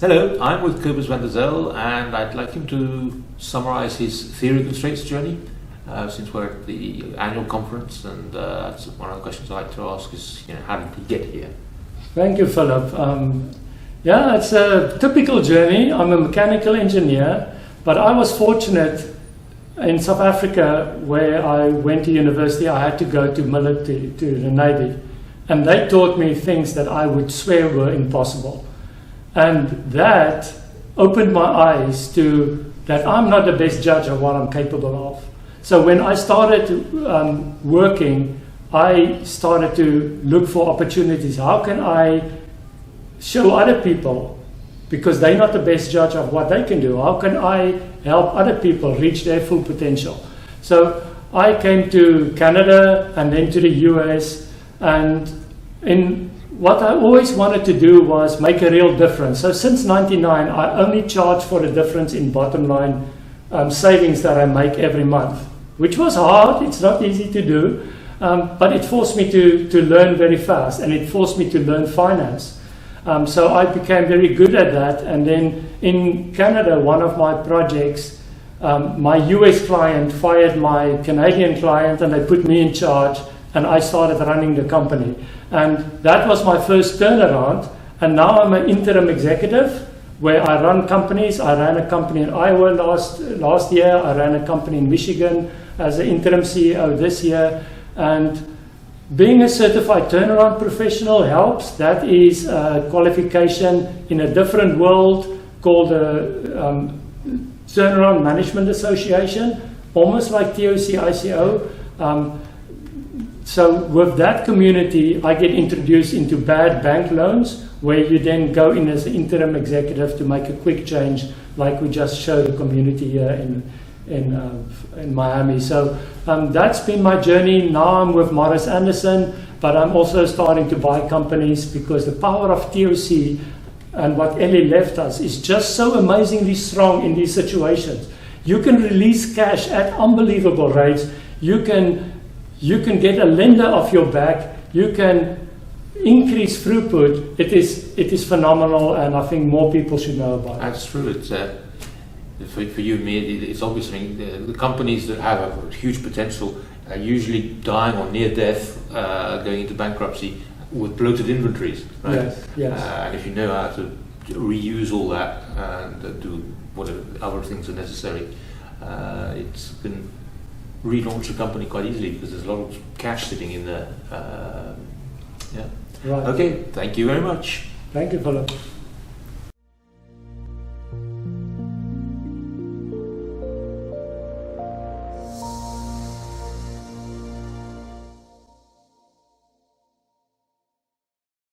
Hello, I'm with Kobus Van Der Zel, and I'd like him to summarize his theory of constraints journey, since we're at the annual conference, and that's one of the questions I like to ask is, how did he get here? Thank you, Philip. Yeah, it's a typical journey. I'm a mechanical engineer, but I was fortunate in South Africa where I went to university. I had to go to the Navy, and they taught me things that I would swear were impossible. And that opened my eyes to that I'm not the best judge of what I'm capable of. So when I started working, I started to look for opportunities. How can I show other people, because they're not the best judge of what they can do, how can I help other people reach their full potential? So I came to Canada and then to the US, and what I always wanted to do was make a real difference. So since '99, I only charge for the difference in bottom line savings that I make every month, which was hard. It's not easy to do, but it forced me to learn very fast, and it forced me to learn finance. So I became very good at that. And then in Canada, one of my projects, my US client fired my Canadian client, and they put me in charge, and I started running the company. And that was my first turnaround. And now I'm an interim executive where I run companies. I ran a company in Iowa last year. I ran a company in Michigan as an interim CEO this year. And being a certified turnaround professional helps. That is a qualification in a different world called the Turnaround Management Association, almost like TOCICO. So with that community, I get introduced into bad bank loans, where you then go in as an interim executive to make a quick change, like we just showed the community here in Miami. So that's been my journey. Now I'm with Marris but I'm also starting to buy companies, because the power of TOC and what Ellie left us is just so amazingly strong in these situations. You can release cash at unbelievable rates. You can get a lender off your back. You can increase throughput. It is phenomenal, and I think more people should know about it. That's true. It's for you and me. It's obviously the companies that have a huge potential are usually dying or near death, going into bankruptcy with bloated inventories. Right? Yes. And if you know how to reuse all that and do whatever other things are necessary, it's can relaunch the company quite easily, because there's a lot of cash sitting in there. Right. Okay, thank you very much. Thank you, Philip.